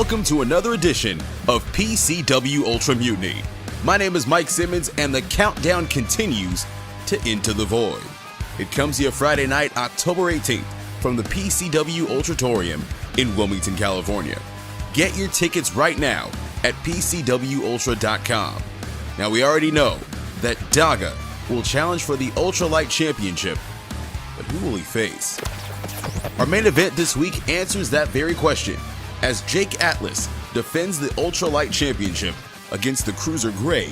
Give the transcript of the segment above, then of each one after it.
Welcome to another edition of PCW Ultra Mutiny. My name is Mike Simmons, and the countdown continues to Into the Void. It comes to you Friday night, October 18th, from the PCW Ultratorium in Wilmington, California. Get your tickets right now at PCWUltra.com. Now, we already know that Daga will challenge for the ULTRALight Championship, but who will he face? Our main event this week answers that very question, as Jake Atlas defends the ULTRALight Championship against the cruiser gray,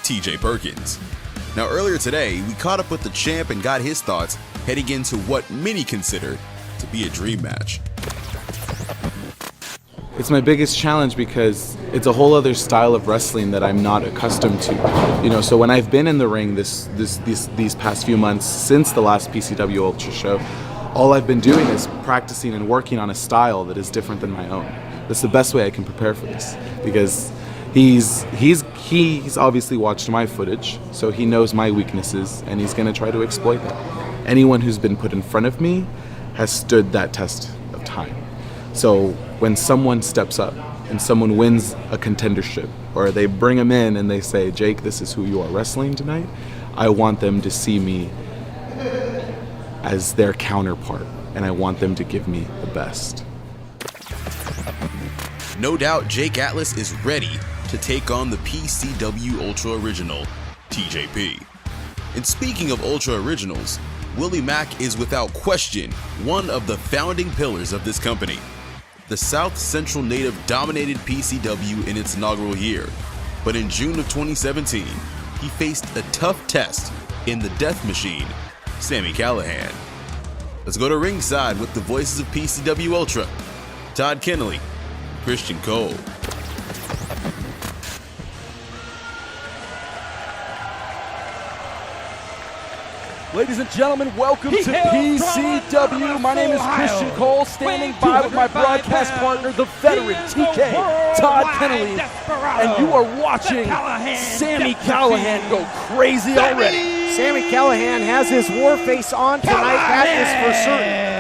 TJ Perkins. Now, earlier today, we caught up with the champ and got his thoughts heading into what many consider to be a dream match. It's my biggest challenge because it's a whole other style of wrestling that I'm not accustomed to. You know, so when I've been in the ring these past few months since the last PCW Ultra show, all I've been doing is practicing and working on a style that is different than my own. That's the best way I can prepare for this, because he's obviously watched my footage, so he knows my weaknesses, and he's going to try to exploit that. Anyone who's been put in front of me has stood that test of time. So when someone steps up and someone wins a contendership, or they bring him in and they say, Jake, this is who you are wrestling tonight, I want them to see me as their counterpart, and I want them to give me the best. No doubt Jake Atlas is ready to take on the PCW Ultra Original, TJP. And speaking of Ultra Originals, Willie Mack is without question one of the founding pillars of this company. The South Central native dominated PCW in its inaugural year, but in June of 2017, he faced a tough test in the Death Machine, Sami Callihan. Let's go to ringside with the voices of PCW Ultra, Todd, Keneley, Christian Cole. Ladies and gentlemen, welcome to PCW. My name is Christian Cole, standing by with my broadcast partner, the veteran TK, Todd Keneley, and you are watching Sami Callihan go crazy already. Sami Callihan has his war face on tonight, that is for certain.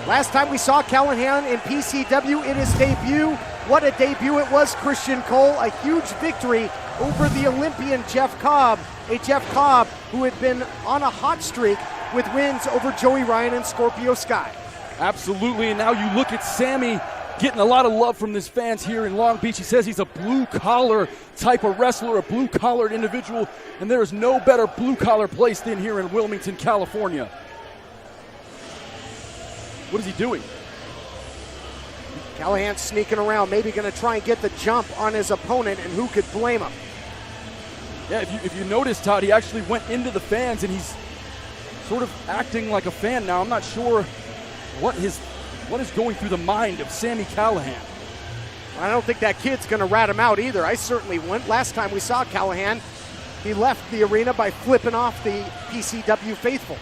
Last time we saw Callihan in PCW in his debut, what a debut it was, Christian Cole. A huge victory over the Olympian Jeff Cobb, a Jeff Cobb who had been on a hot streak with wins over Joey Ryan and Scorpio Sky. Absolutely, and now you look at Sami getting a lot of love from his fans here in Long Beach. He says he's a blue-collar type of wrestler, a blue-collared individual, and there is no better blue-collar place than here in Wilmington, California. What is he doing? Callihan sneaking around, maybe going to try and get the jump on his opponent, and who could blame him? Yeah, if you notice, Todd, he actually went into the fans, and he's sort of acting like a fan now. I'm not sure what is going through the mind of Sami Callihan. I don't think that kid's going to rat him out either. I certainly wouldn't. Last time we saw Callihan, he left the arena by flipping off the PCW faithful.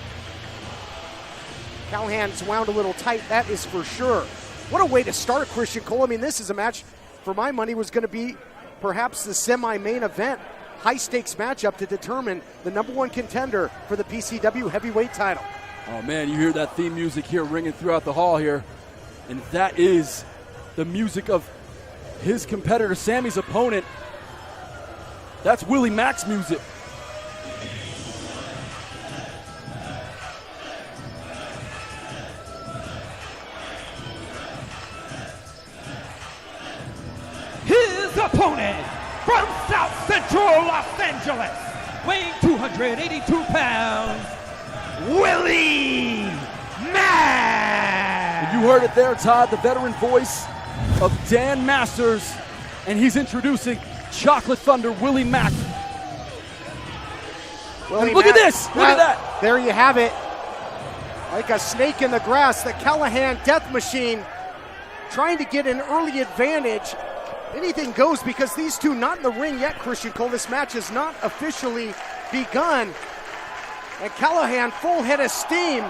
Callihan's wound a little tight, that is for sure. What a way to start, Christian Cole. I mean, this is a match, for my money, was going to be perhaps the semi-main event, high-stakes matchup to determine the number one contender for the PCW heavyweight title. Oh, man, you hear that theme music here ringing throughout the hall here, and that is the music of his competitor, Sami's opponent. That's Willie Mack's music. His opponent from South Central Los Angeles, weighing 282 pounds, Willie Mack! You heard it there, Todd, the veteran voice of Dan Masters, and he's introducing Chocolate Thunder, Willie Mack. Look at this! Look at that! There you have it. Like a snake in the grass, the Callihan Death Machine trying to get an early advantage. Anything goes because these two not in the ring yet, Christian Cole. This match has not officially begun. And Callihan full head of steam.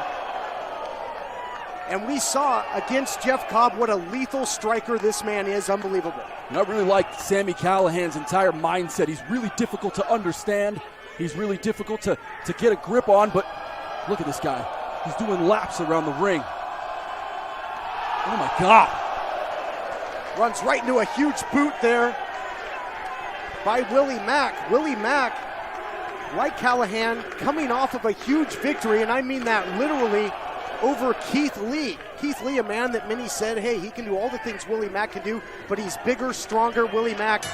And we saw against Jeff Cobb what a lethal striker this man is. Unbelievable. And I really like Sami Callihan's entire mindset. He's really difficult to understand. He's really difficult to get a grip on, but look at this guy. He's doing laps around the ring. Oh my God. Runs right into a huge boot there by Willie Mack. Willie Mack, like Callihan, coming off of a huge victory, and I mean that literally, over Keith Lee. Keith Lee, a man that many said, hey, he can do all the things Willie Mack can do, but he's bigger, stronger. Willie Mack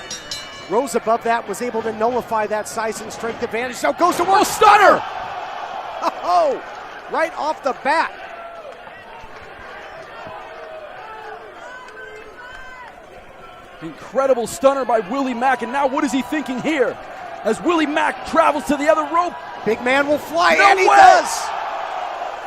rose above that, was able to nullify that size and strength advantage. Now goes to work, stunner! Oh, right off the bat. Incredible stunner by Willie Mack, and now what is he thinking here? As Willie Mack travels to the other rope. Big man will fly, No and he way! does!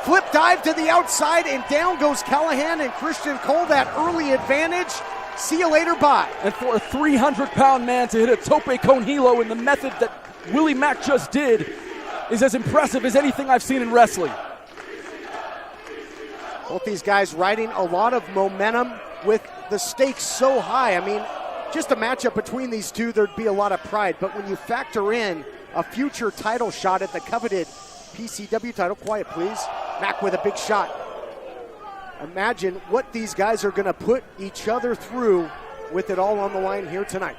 Flip dive to the outside, and down goes Callihan and Christian Cole. That early advantage. See you later, bye. And for a 300-pound man to hit a tope con hilo in the method that Willie Mack just did is as impressive as anything I've seen in wrestling. Both these guys riding a lot of momentum with the stakes so high. I mean, just a matchup between these two, there'd be a lot of pride. But when you factor in a future title shot at the coveted PCW title, quiet please, Mack with a big shot. Imagine what these guys are going to put each other through with it all on the line here tonight.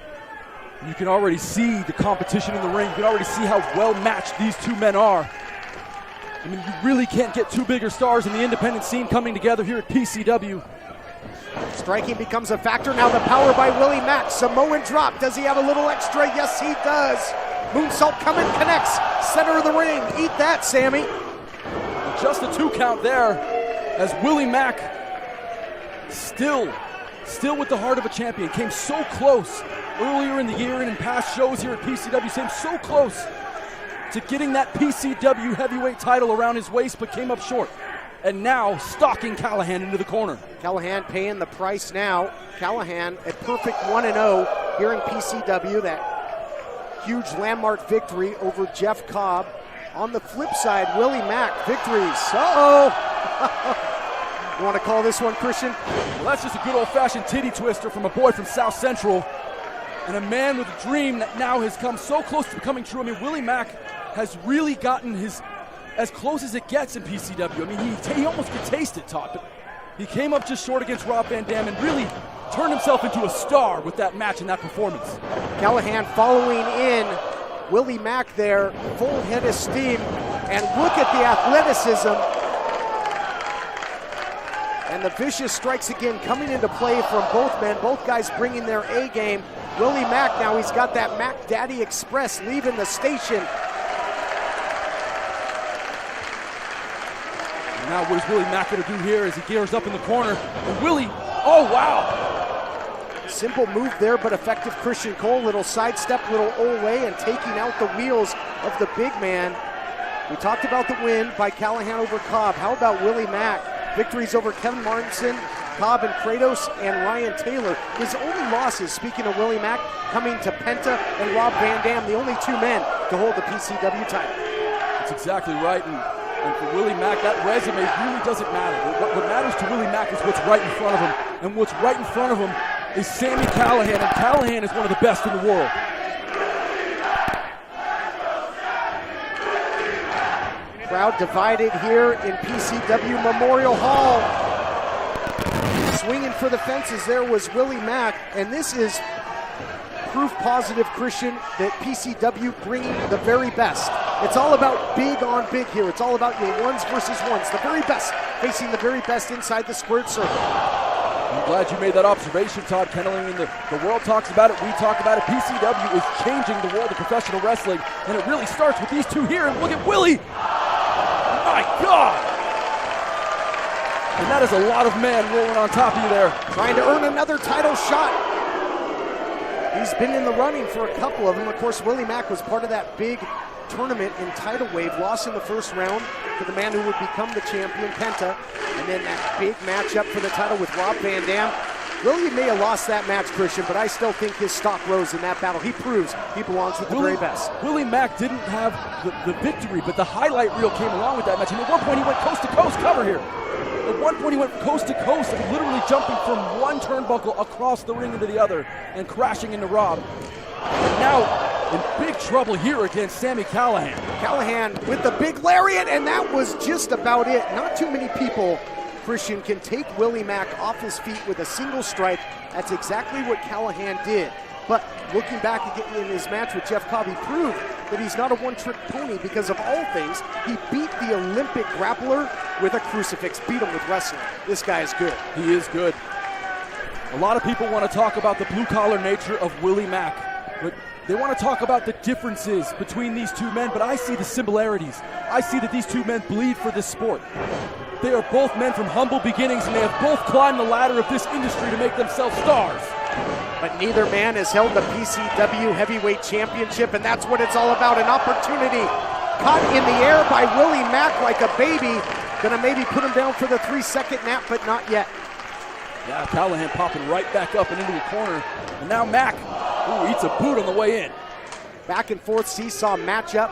You can already see the competition in the ring. You can already see how well matched these two men are. I mean, you really can't get two bigger stars in the independent scene coming together here at PCW. Striking becomes a factor. Now the power by Willie Mack. Samoan drop. Does he have a little extra? Yes, he does. Moonsault coming, connects. Center of the ring. Eat that, Sami. Just a 2 count there as Willie Mack still with the heart of a champion. Came so close earlier in the year and in past shows here at PCW. Came so close to getting that PCW heavyweight title around his waist, but came up short. And now stalking Callihan into the corner. Callihan paying the price now. Callihan a perfect 1-0 here in PCW. That huge landmark victory over Jeff Cobb. On the flip side, Willie Mack victories. Uh-oh. You want to call this one, Christian? Well, that's just a good old-fashioned titty twister from a boy from South Central. And a man with a dream that now has come so close to becoming true. I mean, Willie Mack has really gotten his as close as it gets in PCW. I mean, he almost could taste it, Todd, but he came up just short against Rob Van Dam and really turned himself into a star with that match and that performance. Callihan following in Willie Mack there, full head of steam, and look at the athleticism. And the vicious strikes again coming into play from both men, both guys bringing their A game. Willie Mack now, he's got that Mack Daddy Express leaving the station. Now what is Willie Mack going to do here as he gears up in the corner? And Willie, oh wow! Simple move there, but effective. Christian Cole, little sidestep, little ole, and taking out the wheels of the big man. We talked about the win by Callihan over Cobb. How about Willie Mack? Victories over Kevin Martinson, Cobb and Kratos, and Ryan Taylor. His only losses, speaking of Willie Mack, coming to Penta and Rob Van Dam, the only 2 men to hold the PCW title. That's exactly right. And for Willie Mack, that resume really doesn't matter. What matters to Willie Mack is what's right in front of him. And what's right in front of him is Sami Callihan. And Callihan is one of the best in the world. Crowd divided here in PCW Memorial Hall. Swinging for the fences there was Willie Mack. And this is proof positive, Christian, that PCW bringing the very best. It's all about big on big here. It's all about your ones versus ones. The very best facing the very best inside the squared circle. I'm glad you made that observation, Todd. Keneley, and the world talks about it. We talk about it. PCW is changing the world of professional wrestling, and it really starts with these two here. And look at Willie. My God. And that is a lot of men rolling on top of you there. Trying to earn another title shot. He's been in the running for a couple of them. Of course, Willie Mack was part of that big tournament in Tidal Wave, lost in the first round to the man who would become the champion, Penta, and then that big matchup for the title with Rob Van Dam. Willie may have lost that match, Christian, but I still think his stock rose in that battle. He proves he belongs with the very best. Willie Mack didn't have the victory, but the highlight reel came along with that match. And at one point he went coast to coast cover here. At one point he went coast to coast, and literally jumping from one turnbuckle across the ring into the other and crashing into Rob. And now in big trouble here against Sami Callihan. Callihan with the big lariat, and that was just about it. Not too many people Christian can take Willie Mack off his feet with a single strike. That's exactly what Callihan did. But looking back again in his match with Jeff Cobb, he proved that he's not a one-trick pony because of all things, he beat the Olympic grappler with a crucifix, beat him with wrestling. This guy is good. He is good. A lot of people want to talk about the blue-collar nature of Willie Mack, but they want to talk about the differences between these two men, but I see the similarities. I see that these two men bleed for this sport. They are both men from humble beginnings, and they have both climbed the ladder of this industry to make themselves stars. But neither man has held the PCW Heavyweight Championship, and that's what it's all about, an opportunity. Caught in the air by Willie Mack like a baby. Gonna maybe put him down for the 3-second nap, but not yet. Yeah, Callihan popping right back up and into the corner. And now Mack, eats a boot on the way in. Back and forth seesaw matchup.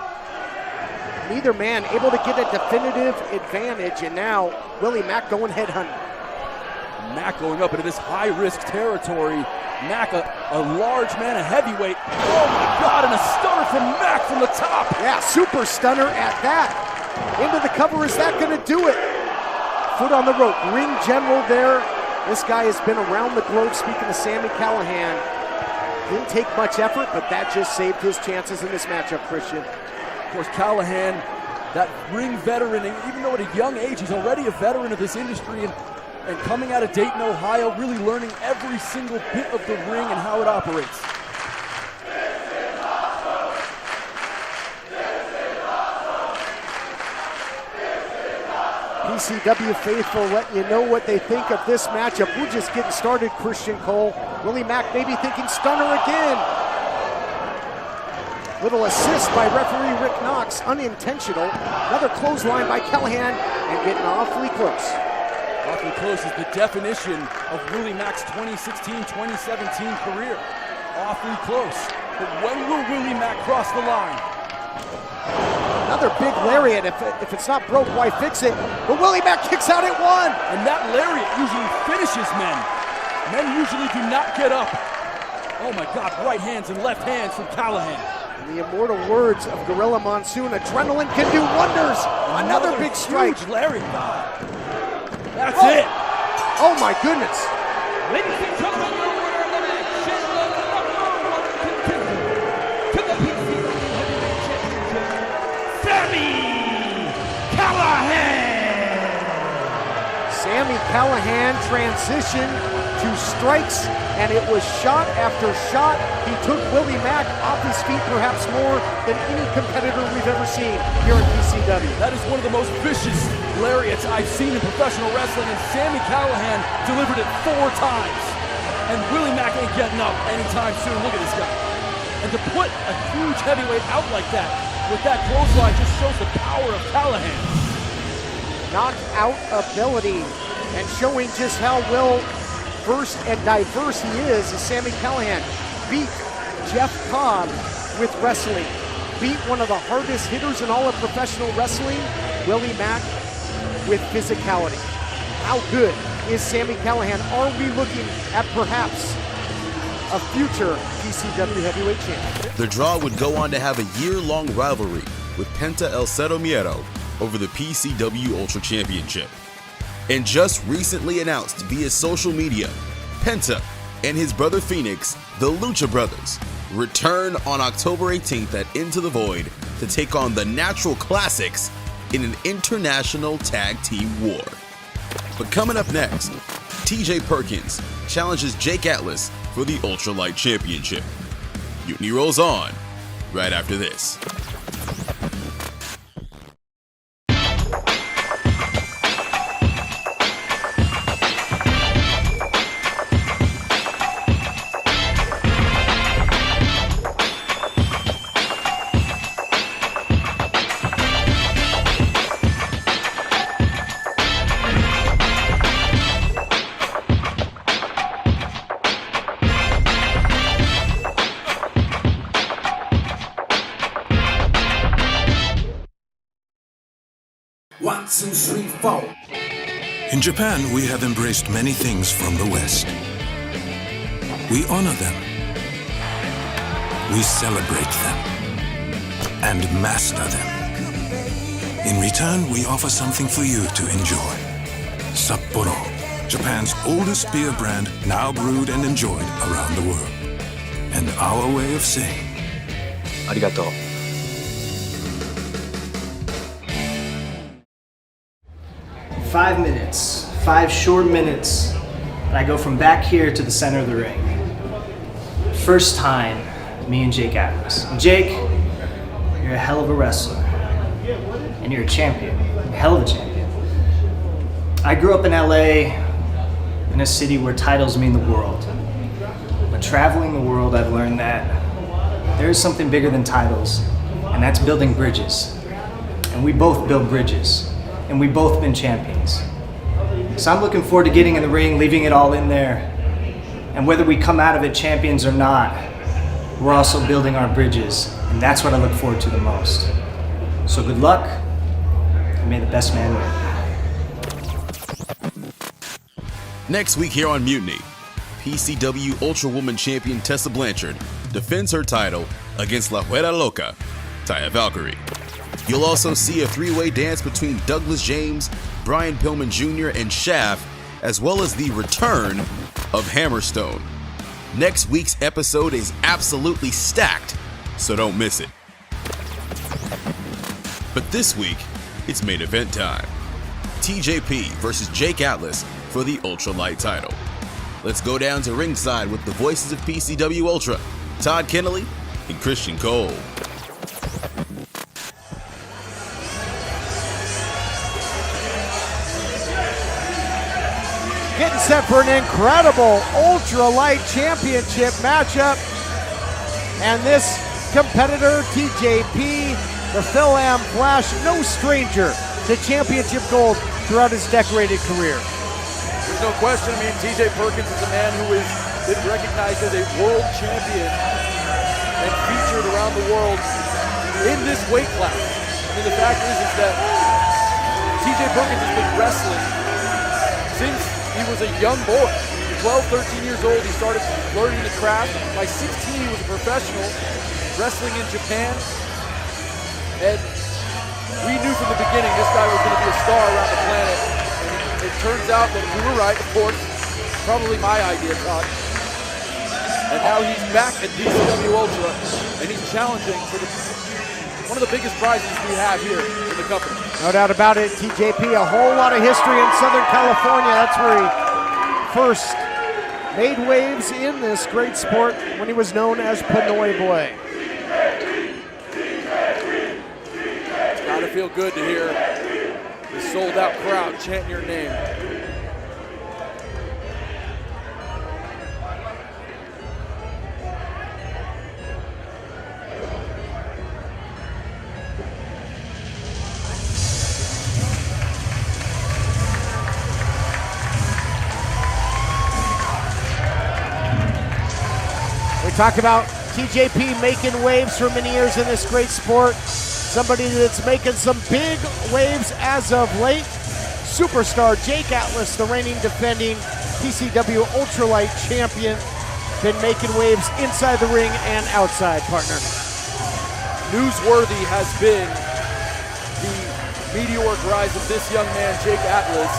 Neither man able to get a definitive advantage, and now Willie Mack going headhunting. Mack going up into this high-risk territory. Mack, a large man, a heavyweight. Oh my God, and a stunner from Mack from the top. Yeah, super stunner at that. Into the cover, is that gonna do it? Foot on the rope, ring general there. This guy has been around the globe, speaking of Sami Callihan. Didn't take much effort, but that just saved his chances in this matchup, Christian. Of course, Callihan, that ring veteran, and even though at a young age, he's already a veteran of this industry, and coming out of Dayton, Ohio, really learning every single bit of the ring and how it operates. PCW faithful letting you know what they think of this matchup. We're just getting started, Christian Cole. Willie Mack maybe thinking stunner again. Little assist by referee Rick Knox, unintentional. Another clothesline by Callihan, and getting awfully close. Awfully close is the definition of Willie Mack's 2016-2017 career. Awfully close. But when will Willie Mack cross the line? Another big lariat. If it's not broke, why fix it? But Willie Mack kicks out at one. And that lariat usually finishes men. Men usually do not get up. Oh my God, right hands and left hands from Callihan. In the immortal words of Gorilla Monsoon, adrenaline can do wonders. Another big strike. Huge lariat, God. That's it. Oh my goodness. Ladies and gentlemen, your winner of the match and the #1 contender to the PCW Heavyweight Championship, Sami Callihan. Sami Callihan transitioned to strikes, and it was shot after shot. He took Willie Mack off his feet perhaps more than any competitor we've ever seen here in PCW. That is one of the most vicious lariats I've seen in professional wrestling, and Sami Callihan delivered it 4 times. And Willie Mack ain't getting up anytime soon. Look at this guy. And to put a huge heavyweight out like that, with that clothesline, just shows the power of Callihan. Knockout ability, and showing just how well versed and diverse he is Sami Callihan. Beat Jeff Cobb with wrestling. Beat one of the hardest hitters in all of professional wrestling, Willie Mack, with physicality. How good is Sami Callihan? Are we looking at perhaps a future PCW heavyweight champion? The draw would go on to have a year-long rivalry with Penta El Zero M over the PCW Ultra Championship. And just recently announced via social media, Penta and his brother Phoenix, the Lucha Brothers, return on October 18th at Into the Void to take on the Natural Classics in an international tag team war. But coming up next, TJ Perkins challenges Jake Atlas for the ULTRALight Championship. Mutiny rolls on right after this. In Japan, we have embraced many things from the West. We honor them. We celebrate them. And master them. In return, we offer something for you to enjoy. Sapporo, Japan's oldest beer brand, now brewed and enjoyed around the world. And our way of saying, Arigato. "5 minutes, 5 short minutes, and I go from back here to the center of the ring. First time, me and Jake Atlas. And Jake, you're a hell of a wrestler. And you're a champion, a hell of a champion. I grew up in LA, in a city where titles mean the world. But traveling the world, I've learned that there is something bigger than titles, and that's building bridges. And we both build bridges, and we've both been champions. So I'm looking forward to getting in the ring, leaving it all in there. And whether we come out of it champions or not, we're also building our bridges, and that's what I look forward to the most. So good luck, and may the best man win." Next week here on Mutiny, PCW Ultra Woman Champion Tessa Blanchard defends her title against La Huera Loca, Taya Valkyrie. You'll also see a three-way dance between Douglas James, Brian Pillman Jr., and Shaft, as well as the return of Hammerstone. Next week's episode is absolutely stacked, so don't miss it. But this week, it's main event time. TJP versus Jake Atlas for the ULTRALight title. Let's go down to ringside with the voices of PCW Ultra, Todd Keneley and Christian Cole. Getting set for an incredible ultralight championship matchup. And this competitor, TJP, the Phil-Am Flash, no stranger to championship gold throughout his decorated career. There's no question. I mean, TJ Perkins is a man who has been recognized as a world champion and featured around the world in this weight class. I mean, the fact is that TJ Perkins has been wrestling since he was a young boy. 12, 13 years old, he started learning the craft. By 16, he was a professional wrestling in Japan. And we knew from the beginning this guy was going to be a star around the planet. And it turns out that we were right, of course. Probably my idea, Todd. And now he's back at PCW Ultra, and he's challenging for one of the biggest prizes we have here in the company. No doubt about it, TJP, a whole lot of history in Southern California. That's where he first made waves in this great sport when he was known as Pinoy Boy. It's gotta feel good to hear the sold-out crowd chant your name. Talk about TJP making waves for many years in this great sport. Somebody that's making some big waves as of late. Superstar Jake Atlas, the reigning defending PCW Ultralight champion. Been making waves inside the ring and outside, partner. Newsworthy has been the meteoric rise of this young man, Jake Atlas.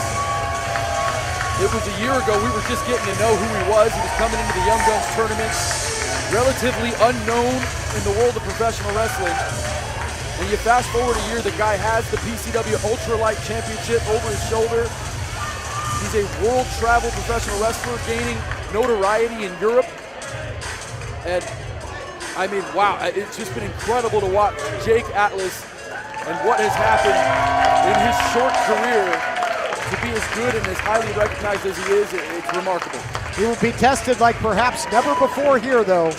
It was a year ago, we were just getting to know who he was. He was coming into the Young Guns tournament. Relatively unknown in the world of professional wrestling. And you fast forward a year, the guy has the PCW Ultralight Championship over his shoulder. He's a world travel professional wrestler, gaining notoriety in Europe. And I mean, wow, it's just been incredible to watch Jake Atlas and what has happened in his short career to be as good and as highly recognized as he is. It's remarkable. He will be tested like perhaps never before here, though,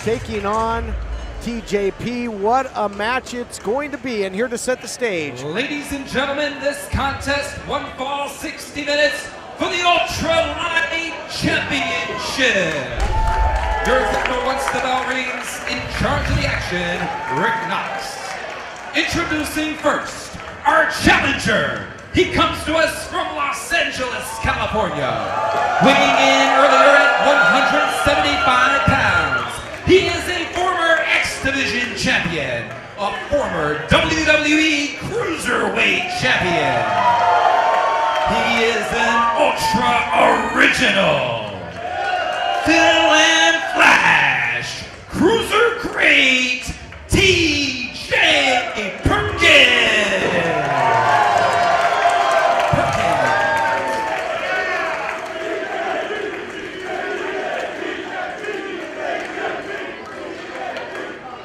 taking on TJP. What a match it's going to be, and here to set the stage. Ladies and gentlemen, this contest, 1 fall, 60 minutes for the ULTRALight Championship. Your winner, once the bell rings, in charge of the action, Rick Knox. Introducing first, our challenger. He comes to us from Los Angeles, California. Weighing in earlier at 175 pounds. He is a former X-Division champion, a former WWE Cruiserweight champion. He is an Ultra Original, Phil and Flash, Cruiser Great, TJ Perkins.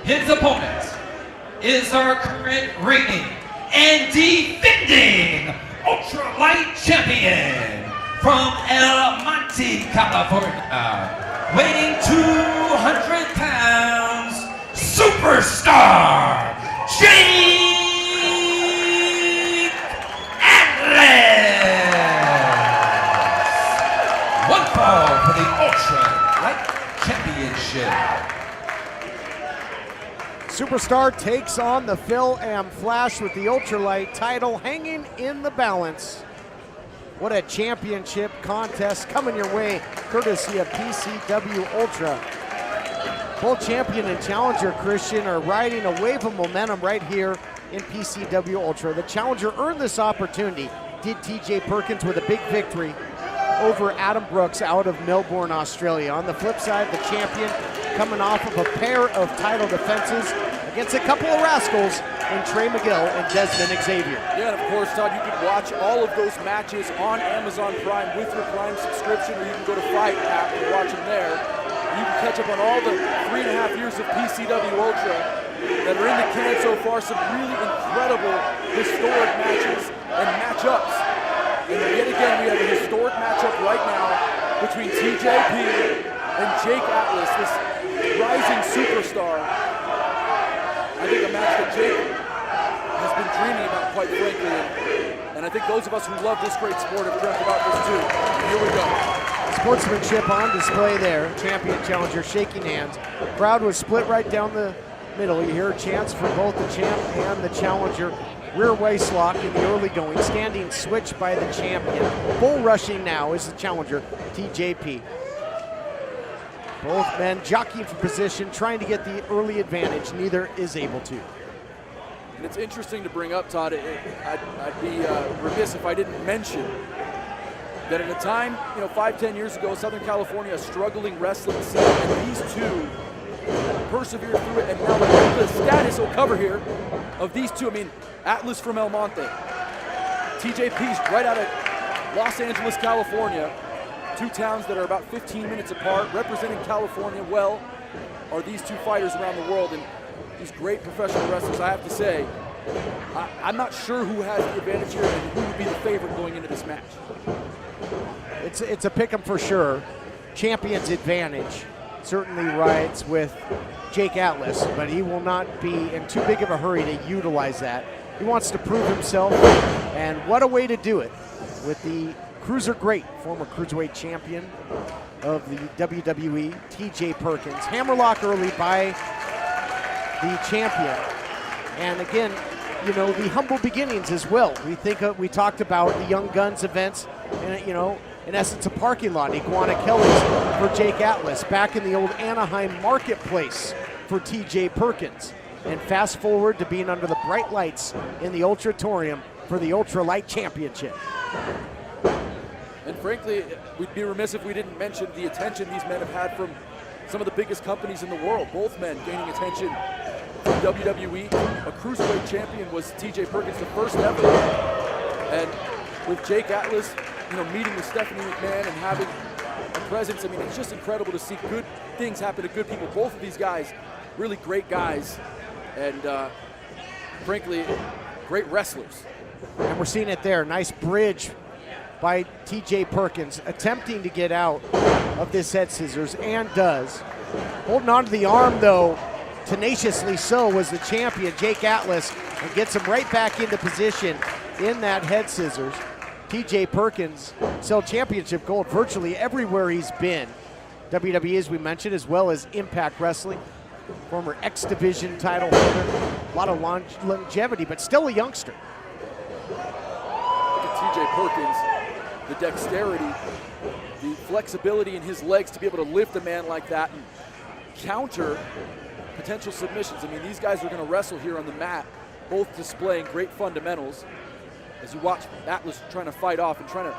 His opponent is our current reigning and defending ultralight champion from El Monte, California, weighing 200 pounds, superstar Shane Atlas. One fall for the ultralight championship. Superstar takes on the Phil and Flash with the ultralight title hanging in the balance. What a championship contest coming your way, courtesy of PCW Ultra. Both champion and challenger, Christian, are riding a wave of momentum right here in PCW Ultra. The challenger earned this opportunity, did TJ Perkins, with a big victory over Adam Brooks out of Melbourne, Australia. On the flip side, the champion coming off of a pair of title defenses against a couple of rascals in Trey McGill and Desmond Xavier. Yeah, and of course, Todd, you can watch all of those matches on Amazon Prime with your Prime subscription, or you can go to Fight app and watch them there. You can catch up on all the 3.5 years of PCW Ultra that are in the can so far. Some really incredible historic matches and matchups. And yet again, we have a historic matchup right now between TJP and Jake Atlas, this rising superstar. I think a match that Jake has been dreaming about, quite frankly, and I think those of us who love this great sport have dreamt about this too. Here we go. Sportsmanship on display there. Champion, challenger shaking hands. Crowd was split right down the middle. You hear chants for both the champ and the challenger. Rear waist lock in the early going. Standing switch by the champion. Bull rushing now is the challenger, TJP. Both men jockeying for position, trying to get the early advantage. Neither is able to. And it's interesting to bring up, Todd. I'd be remiss if I didn't mention that at a time, 5-10 years ago, Southern California, a struggling wrestling scene, and these two persevered through it. And now the status will cover here of these two. I mean, Atlas from El Monte, TJP's right out of Los Angeles, California. Two towns that are about 15 minutes apart, representing California well, are these two fighters around the world, and these great professional wrestlers. I have to say, I'm not sure who has the advantage here and who would be the favorite going into this match. It's a pick 'em for sure. Champion's advantage certainly rides with Jake Atlas, but he will not be in too big of a hurry to utilize that. He wants to prove himself, and what a way to do it with the Cruiser Great, former Cruiserweight champion of the WWE, TJ Perkins. Hammerlock early by the champion. And again, the humble beginnings as well. We talked about the Young Guns events, and in essence, a parking lot, Iguana Kelly's for Jake Atlas, back in the old Anaheim marketplace for TJ Perkins. And fast forward to being under the bright lights in the Ultratorium for the Ultralight Championship. And frankly, we'd be remiss if we didn't mention the attention these men have had from some of the biggest companies in the world. Both men gaining attention from WWE. A Cruiserweight champion was TJ Perkins, the first ever. And with Jake Atlas, meeting with Stephanie McMahon and having a presence, I mean, it's just incredible to see good things happen to good people. Both of these guys, really great guys, and frankly, great wrestlers. And we're seeing it there. Nice bridge by TJ Perkins, attempting to get out of this head scissors, and does. Holding on to the arm, though, tenaciously so, was the champion, Jake Atlas, and gets him right back into position in that head scissors. TJ Perkins held championship gold virtually everywhere he's been. WWE, as we mentioned, as well as Impact Wrestling. Former X Division title holder. A lot of longevity, but still a youngster. Look at TJ Perkins. The dexterity, the flexibility in his legs to be able to lift a man like that and counter potential submissions. I mean, these guys are going to wrestle here on the mat, both displaying great fundamentals. As you watch Atlas trying to fight off and trying to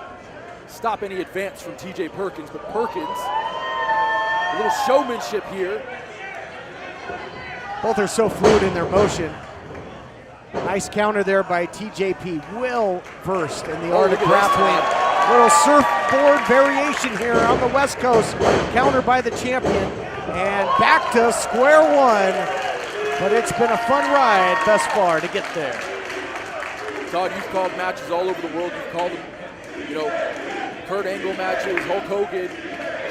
stop any advance from TJ Perkins, but Perkins, a little showmanship here. Both are so fluid in their motion. Nice counter there by TJP, well versed in the art of grappling. Little surfboard variation here on the West Coast, counter by the champion, and back to square one. But it's been a fun ride thus far to get there. Todd, you've called matches all over the world. You've called them, you know, Kurt Angle matches, Hulk Hogan,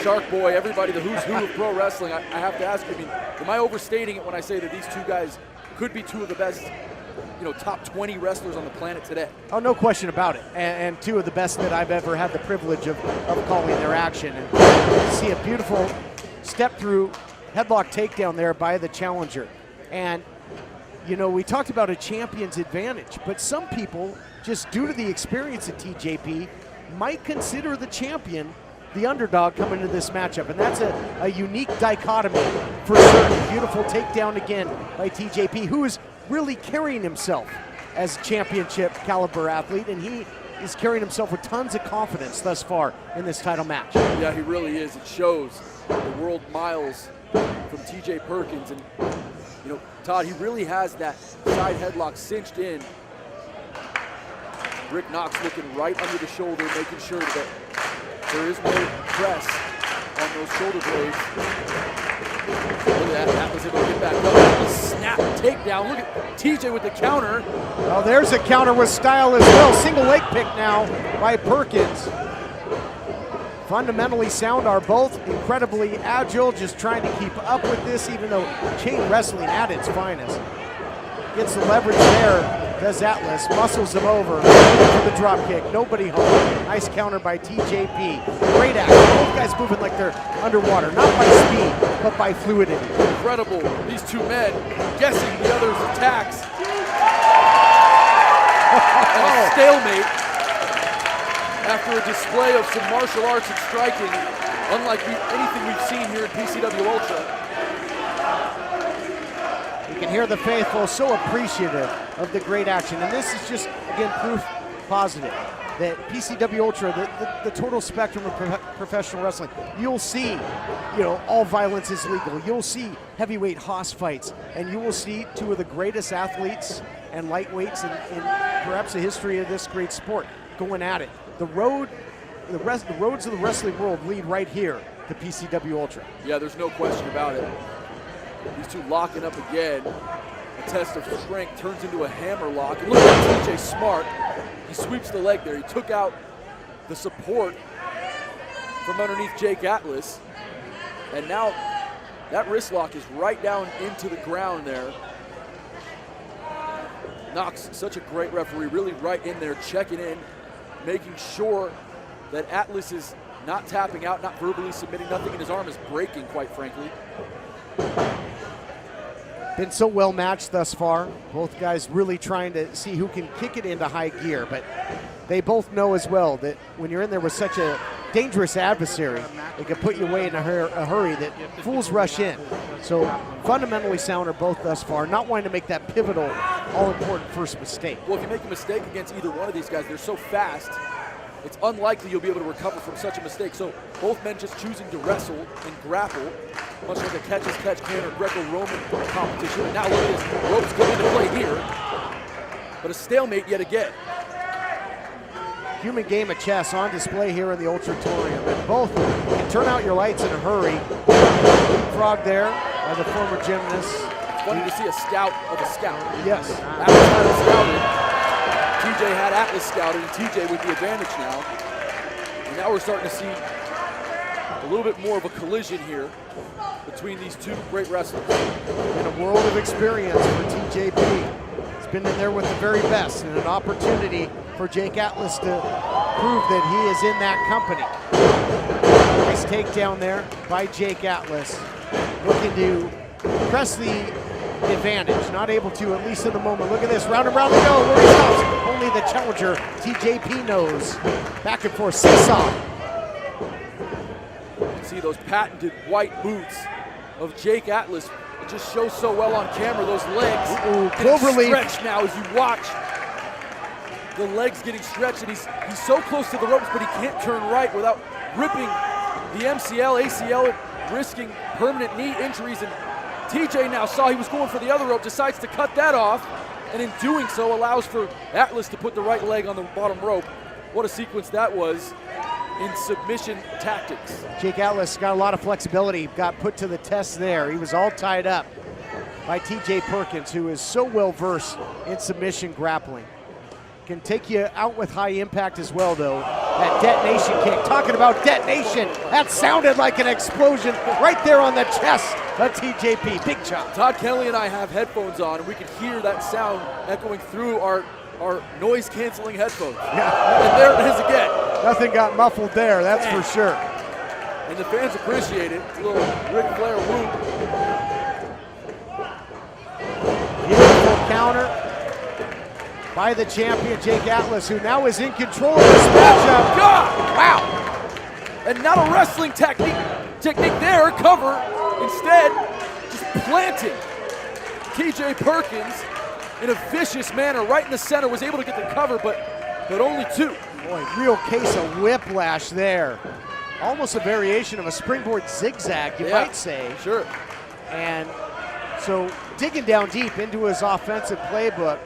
Shark Boy, everybody, the who's who of pro wrestling. I have to ask you, I mean, am I overstating it when I say that these two guys could be two of the best, you know, top 20 wrestlers on the planet today? Oh, no question about it. And two of the best that I've ever had the privilege of calling their action. And see a beautiful step through headlock takedown there by the challenger. And, you know, we talked about a champion's advantage, but some people, just due to the experience of TJP, might consider the champion the underdog coming into this matchup. And that's a unique dichotomy for certain. Beautiful takedown again by TJP, who is really carrying himself as championship caliber athlete, and he is carrying himself with tons of confidence thus far in this title match. Yeah, he really is. It shows the world miles from TJ Perkins. And, you know, Todd, he really has that side headlock cinched in. Rick Knox looking right under the shoulder, making sure that there is no press on those shoulder blades. Look at that, that was able to get back up. Snap takedown, look at TJ with the counter. Oh, there's a counter with style as well. Single leg pick now by Perkins. Fundamentally sound, are both incredibly agile, just trying to keep up with this, even though chain wrestling at its finest. Gets the leverage there, does Atlas, muscles him over, for the drop kick, nobody home. Nice counter by TJP. Great action, both guys moving like they're underwater, not by speed, but by fluidity. Incredible, these two men guessing the other's attacks. And a stalemate after a display of some martial arts and striking, unlike anything we've seen here in PCW Ultra. You can hear the faithful so appreciative of the great action. And this is just, again, proof positive that PCW Ultra, the total spectrum of professional wrestling, you'll see, you know, all violence is legal. You'll see heavyweight hoss fights, and you will see two of the greatest athletes and lightweights in perhaps the history of this great sport going at it. The roads of the wrestling world lead right here to PCW Ultra. Yeah, there's no question about it. These two locking up again. A test of strength turns into a hammer lock. And look at TJ Smart. He sweeps the leg there. He took out the support from underneath Jake Atlas. And now that wrist lock is right down into the ground there. Knox, such a great referee, really right in there, checking in, making sure that Atlas is not tapping out, not verbally submitting, nothing in his arm is breaking, quite frankly. Been so well matched thus far. Both guys really trying to see who can kick it into high gear, but they both know as well that when you're in there with such a dangerous adversary, it can put you away in a hurry that fools rush in. So fundamentally sound are both thus far, not wanting to make that pivotal, all-important first mistake. Well, if you make a mistake against either one of these guys, they're so fast, it's unlikely you'll be able to recover from such a mistake. So both men just choosing to wrestle and grapple, much like a catch-as-catch can or Greco-Roman competition. And now look at this, ropes come into play here, but a stalemate yet again. Human game of chess on display here in the Ultratorium. And both can turn out your lights in a hurry. Leapfrog there by the former gymnast. It's funny to see a scout of a scout. Yes. Atlas had it scouted. TJ had Atlas scouted, and TJ with the advantage now. And now we're starting to see a little bit more of a collision here between these two great wrestlers. And a world of experience for TJP. He's been in there with the very best, and an opportunity for Jake Atlas to prove that he is in that company. Nice takedown there by Jake Atlas. Looking to press the advantage, not able to, at least in the moment. Look at this, round and round they go, where he stops. Only the challenger, TJP, knows. Back and forth, seesaw. You can see those patented white boots of Jake Atlas. It just shows so well on camera, those legs. Cloverleaf. Stretched now as you watch the legs getting stretched, and he's so close to the ropes, but he can't turn right without ripping the MCL, ACL, risking permanent knee injuries. And TJ now saw he was going for the other rope, decides to cut that off, and in doing so allows for Atlas to put the right leg on the bottom rope. What a sequence that was in submission tactics. Jake Atlas got a lot of flexibility, got put to the test there. He was all tied up by TJ Perkins, who is so well versed in submission grappling. Can take you out with high impact as well, though. That detonation kick, talking about detonation, that sounded like an explosion right there on the chest of TJP, big chop. Todd Keneley and I have headphones on, and we can hear that sound echoing through our noise-canceling headphones. Yeah. And there it is again. Nothing got muffled there, that's for sure. And the fans appreciate it. It's a little Ric Flair whoop. Beautiful counter by the champion, Jake Atlas, who now is in control of this matchup. God! Wow! And not a wrestling technique there, cover. Instead, just planting TJ Perkins in a vicious manner right in the center, was able to get the cover, but only two. Boy, real case of whiplash there. Almost a variation of a springboard zigzag, you might say. Sure. And so digging down deep into his offensive playbook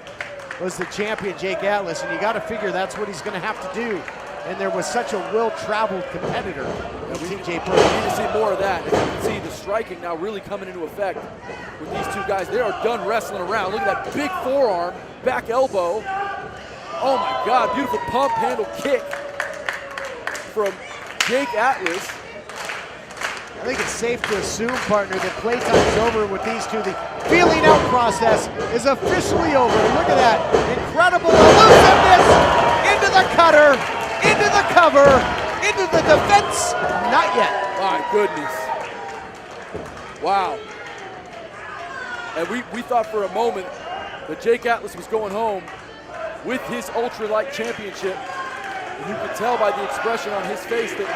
was the champion, Jake Atlas, and you got to figure that's what he's going to have to do. And there was such a well-traveled competitor in TJ Perkins. We need to see more of that. And you can see the striking now really coming into effect with these two guys. They are done wrestling around. Look at that big forearm, back elbow. Oh my God, beautiful pump handle kick from Jake Atlas. I think it's safe to assume, partner, that playtime's over with these two. The feeling out process is officially over. Look at that incredible elusiveness into the cutter, into the cover, into the defense. Not yet. My goodness. Wow. And we thought for a moment that Jake Atlas was going home with his ULTRALight championship. And you could tell by the expression on his face that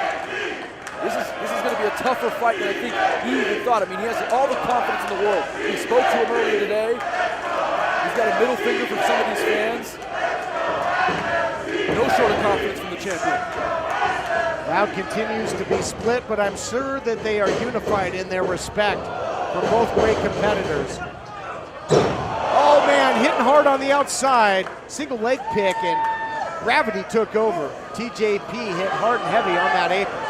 this is going to be a tougher fight than I think he even thought. I mean, he has all the confidence in the world. We spoke to him earlier today. He's got a middle finger from some of these fans. No short of confidence from the champion. Crowd continues to be split, but I'm sure that they are unified in their respect for both great competitors. Oh man, hitting hard on the outside. Single leg pick, and gravity took over. TJP hit hard and heavy on that apron.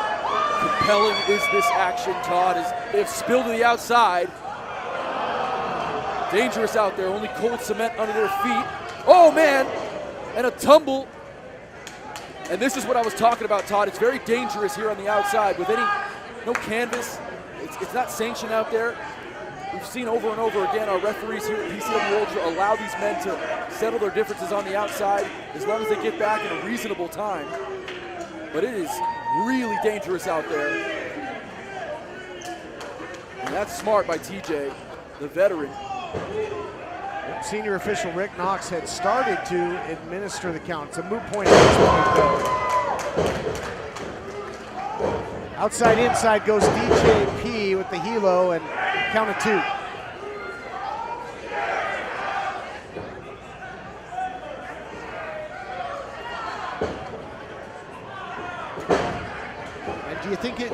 Compelling is this action, Todd, as they've spilled to the outside. Dangerous out there, only cold cement under their feet. Oh man, and a tumble. And this is what I was talking about, Todd. It's very dangerous here on the outside with no canvas. It's not sanctioned out there. We've seen over and over again our referees here at PCW Ultra allow these men to settle their differences on the outside as long as they get back in a reasonable time. But it is really dangerous out there. And that's smart by TJ, the veteran. Senior official Rick Knox had started to administer the count. It's a moot point at this point, though. Outside inside goes DJP with the helo and count of two. And do you think it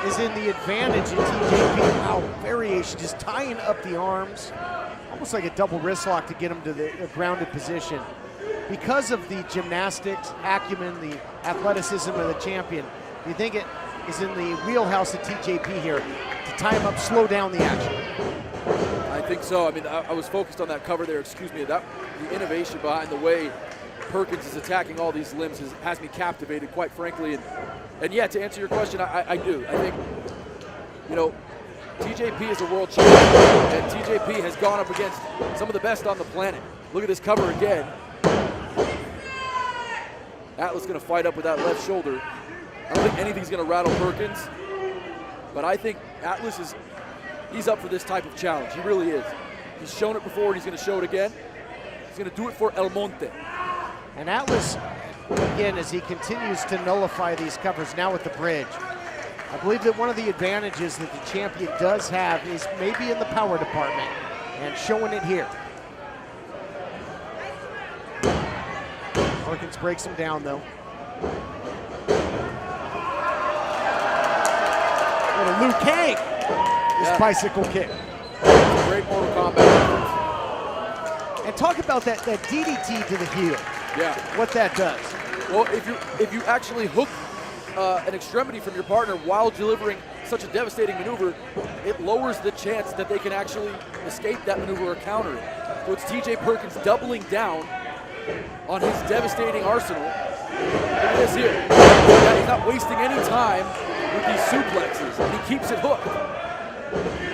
is in the advantage of TJP? Wow, variation, just tying up the arms. Almost like a double wrist lock to get him to the grounded position. Because of the gymnastics, acumen, the athleticism of the champion, do you think it is in the wheelhouse of TJP here to tie him up, slow down the action? I think so. I mean, I was focused on that cover there, excuse me. The innovation behind the way Perkins is attacking all these limbs has me captivated, quite frankly. And yeah, to answer your question, I do. I think, TJP is a world champion, and TJP has gone up against some of the best on the planet. Look at this cover again. Atlas going to fight up with that left shoulder. I don't think anything's going to rattle Perkins, but I think Atlas he's up for this type of challenge. He really is. He's shown it before, and he's going to show it again. He's going to do it for El Monte. And Atlas, again, as he continues to nullify these covers now with the bridge, I believe that one of the advantages that the champion does have is maybe in the power department, and showing it here. Perkins breaks him down, though. Little Liu Kang. His bicycle kick. Great Mortal Kombat. And talk about that DDT to the heel. Yeah. What that does. Well, if you actually hook an extremity from your partner while delivering such a devastating maneuver, it lowers the chance that they can actually escape that maneuver or counter it. So it's TJ Perkins doubling down on his devastating arsenal. Look at this here. Yeah, he's not wasting any time with these suplexes, and he keeps it hooked.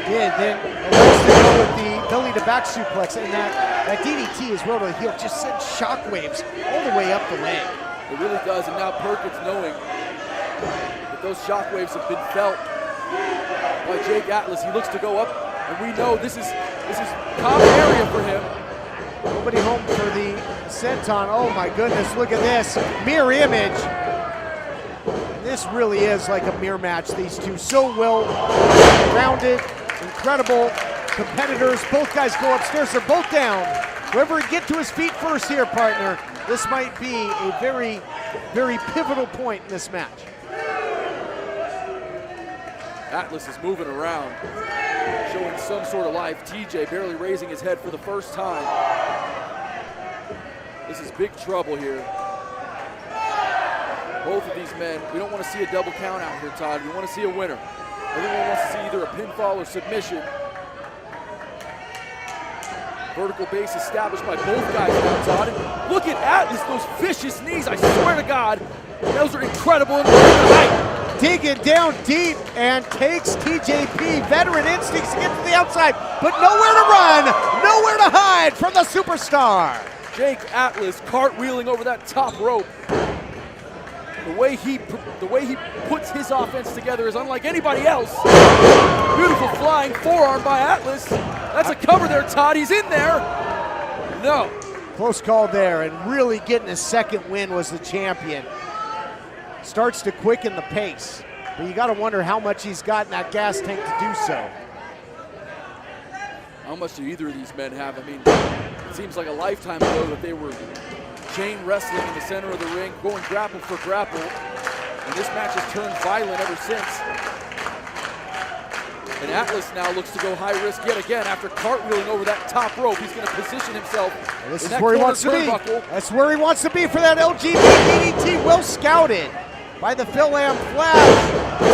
Then allows to go with the belly to back suplex, and that DDT as well to the heel just sends shockwaves all the way up the leg. It really does, and now Perkins knowing that those shockwaves have been felt by Jake Atlas. He looks to go up, and we know this is common area for him. Nobody home for the senton. Oh my goodness, look at this. Mirror image. This really is like a mirror match, these two. So well rounded, incredible competitors. Both guys go upstairs, they're both down. Whoever can get to his feet first here, partner, this might be a very, very pivotal point in this match. Atlas is moving around, showing some sort of life. TJ barely raising his head for the first time. This is big trouble here. Both of these men, we don't want to see a double count out here, Todd. We want to see a winner. Everyone wants to see either a pinfall or submission. Vertical base established by both guys now, Todd. And look at Atlas, those vicious knees, I swear to God. Those are incredible in the height. Digging down deep and takes TJP. Veteran instincts to get to the outside, but nowhere to run, nowhere to hide from the superstar. Jake Atlas cartwheeling over that top rope. The way he puts his offense together is unlike anybody else. Beautiful flying forearm by Atlas. That's a cover there, Todd. He's in there. No. Close call there, and really getting his second win was the champion. Starts to quicken the pace, but you got to wonder how much he's got in that gas tank to do so. How much do either of these men have? I mean, it seems like a lifetime ago that they were chain wrestling in the center of the ring, going grapple for grapple, and this match has turned violent ever since. And Atlas now looks to go high risk yet again after cartwheeling over that top rope. He's going to position himself. This is where he wants to be. That's where he wants to be for that LGB DDT. Well scouted by the Phil Am Flash.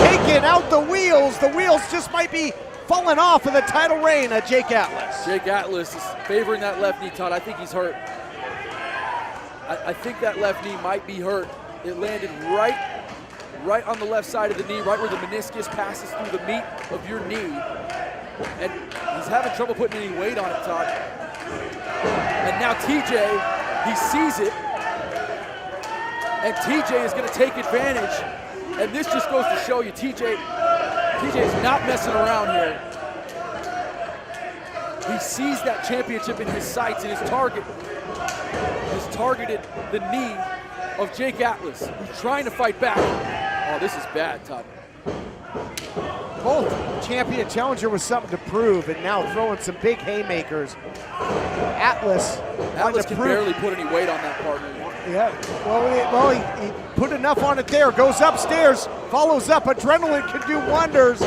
Taking out the wheels. The wheels just might be falling off of the title reign of Jake Atlas. Jake Atlas is favoring that left knee, Todd. I think he's hurt. I think that left knee might be hurt. It landed right on the left side of the knee, right where the meniscus passes through the meat of your knee. And he's having trouble putting any weight on it, Todd. And now TJ, he sees it. And TJ is going to take advantage. And this just goes to show you, TJ is not messing around here. He sees that championship in his sights, and his target has targeted the knee of Jake Atlas, who's trying to fight back. Oh, this is bad, Todd. Both champion challenger with something to prove, and now throwing some big haymakers. Atlas can barely put any weight on that partner. Yeah, well, he put enough on it there. Goes upstairs, follows up. Adrenaline can do wonders.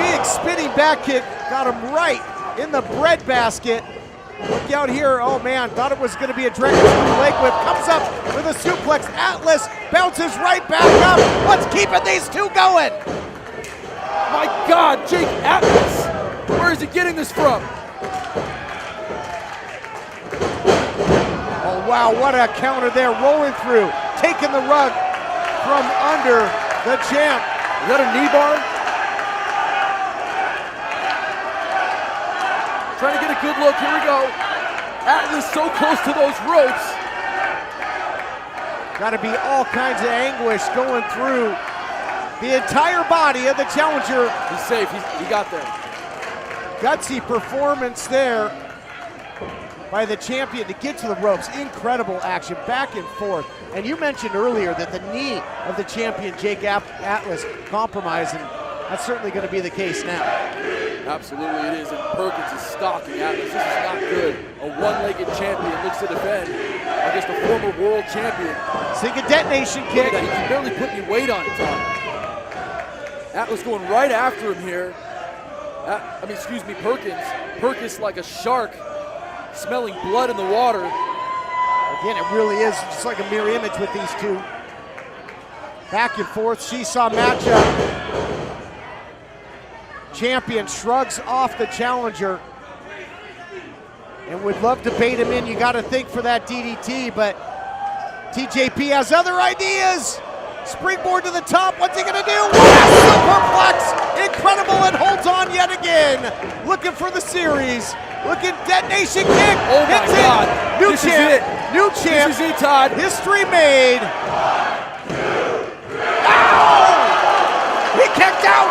Big spinning back kick, got him right in the breadbasket. Look out here, oh man, thought it was gonna be a dragon screw leg whip. Comes up with a suplex. Atlas bounces right back up. What's keeping these two going? My God, Jake Atlas, where is he getting this from? Oh wow, what a counter there, rolling through, taking the rug from under the champ. Is that a knee bar? Trying to get a good look, here we go. Atlas so close to those ropes. Got to be all kinds of anguish going through the entire body of the challenger. He's safe, he got there. Gutsy performance there by the champion to get to the ropes. Incredible action, back and forth. And you mentioned earlier that the knee of the champion, Jake Atlas, compromising. That's certainly going to be the case now. Absolutely it is, and Perkins is stalking Atlas. This is not good. A one-legged champion looks to defend against against a former world champion. Sinking detonation Look kick. at that, he can barely put any weight on it, Todd. Atlas going right after him here. Perkins. Perkins like a shark, smelling blood in the water. Again, it really is just like a mirror image with these two. Back and forth, seesaw matchup. Champion shrugs off the challenger and would love to bait him in. You got to think for that DDT, but TJP has other ideas. Springboard to the top, what's he gonna do? Superplex, incredible, and holds on yet again. Looking for the series, looking detonation kick. Oh my God, New this champ, is it. New champ, This is it, Todd. history made. Ow! He kicked out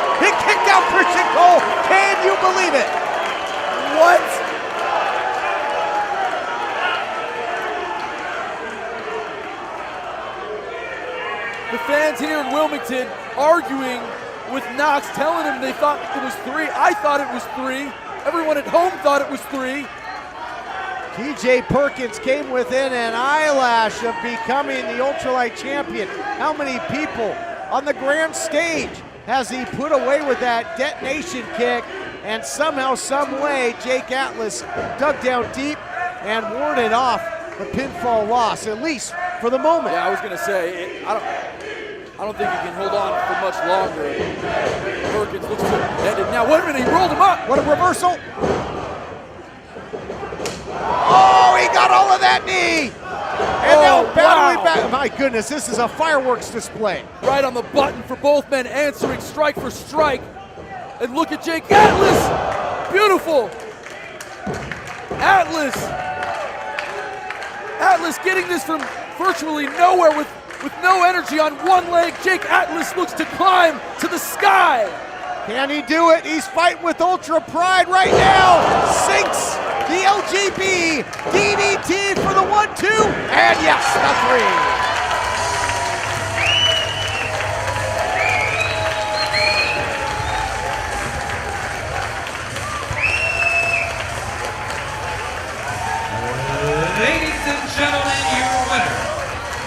Christian Cole. Can you believe it? What? The fans here in Wilmington arguing with Knox, telling him they thought it was 3. I thought it was 3. Everyone at home thought it was 3. TJ Perkins came within an eyelash of becoming the ultralight champion. How many people on the grand stage has he put away with that detonation kick? And somehow, some way, Jake Atlas dug down deep and warded off the pinfall loss, at least for the moment. Yeah, I was gonna say, I don't think he can hold on for much longer. Perkins looks to end it. Now, wait a minute, he rolled him up. What a reversal. Oh, he got all of that knee. And now battling back. My goodness, this is a fireworks display. Right on the button for both men, answering strike for strike. And look at Jake Atlas. Beautiful. Atlas getting this from virtually nowhere with no energy on one leg. Jake Atlas looks to climb to the sky. Can he do it? He's fighting with Ultra Pride right now. Sinks the LGB DDT for the 1-2. And yes, the 3. Ladies and gentlemen, your winner,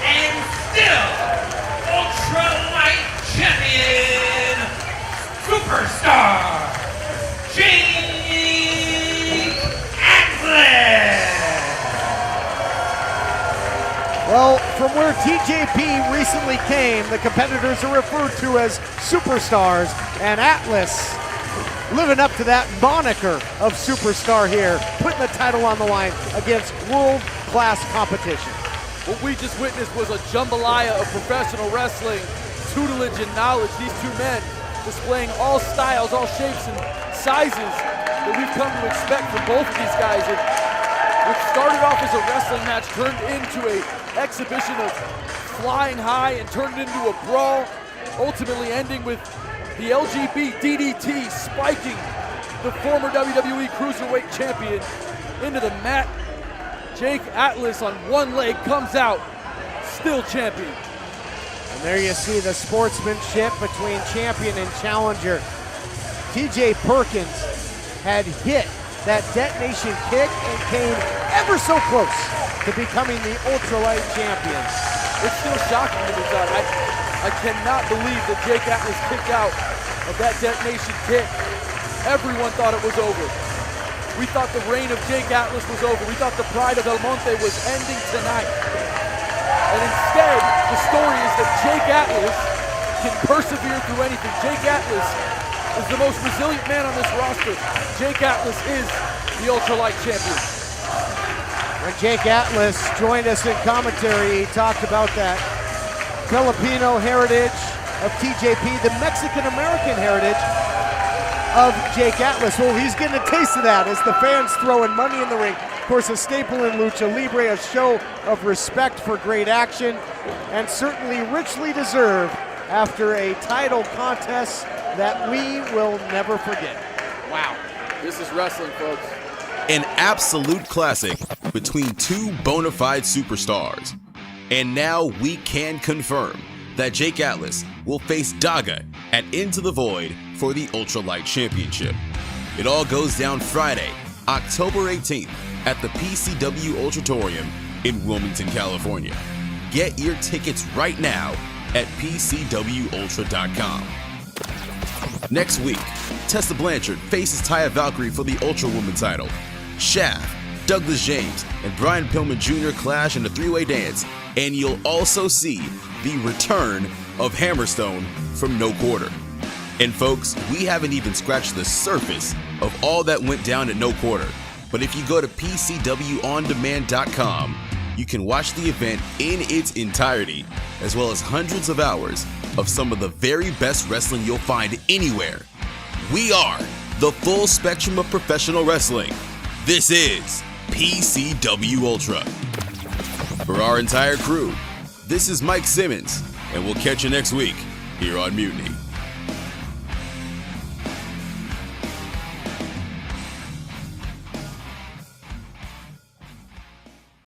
and still ultralight champion, superstar, Jake Atlas. Well, from where TJP recently came, the competitors are referred to as superstars, and Atlas living up to that moniker of superstar here, putting the title on the line against world-class competition. What we just witnessed was a jambalaya of professional wrestling, tutelage and knowledge. These two men displaying all styles, all shapes and sizes that we've come to expect from both of these guys. And what started off as a wrestling match turned into an exhibition of flying high and turned into a brawl, ultimately ending with the LGB DDT spiking the former WWE Cruiserweight champion into the mat. Jake Atlas on one leg comes out, still champion. And there you see the sportsmanship between champion and challenger. TJ Perkins had hit that detonation kick and came ever so close to becoming the ultralight champion. It's still shocking to me, Todd. I cannot believe that Jake Atlas kicked out of that detonation kick. Everyone thought it was over. We thought the reign of Jake Atlas was over. We thought the pride of El Monte was ending tonight. And instead, the story is that Jake Atlas can persevere through anything. Jake Atlas is the most resilient man on this roster. Jake Atlas is the ultralight champion. When Jake Atlas joined us in commentary, he talked about that Filipino heritage of TJP, the Mexican-American heritage of Jake Atlas. Well, he's getting a taste of that as the fans throwing money in the ring. Of course, a staple in Lucha Libre, a show of respect for great action, and certainly richly deserved after a title contest that we will never forget. Wow. This is wrestling, folks. An absolute classic between two bona fide superstars. And now we can confirm that Jake Atlas will face Daga at Into the Void for the Ultralight Championship. It all goes down Friday, October 18th at the PCW Ultratorium in Wilmington, California. Get your tickets right now at PCWUltra.com. Next week, Tessa Blanchard faces Taya Valkyrie for the Ultra Woman title. Shaft, Douglas James, and Brian Pillman Jr. clash in a three-way dance, and you'll also see the return of Hammerstone from No Quarter. And folks, we haven't even scratched the surface of all that went down at No Quarter. But if you go to PCWOnDemand.com, you can watch the event in its entirety, as well as hundreds of hours of some of the very best wrestling you'll find anywhere. We are the full spectrum of professional wrestling. This is PCW Ultra. For our entire crew, this is Mike Simmons, and we'll catch you next week here on Mutiny.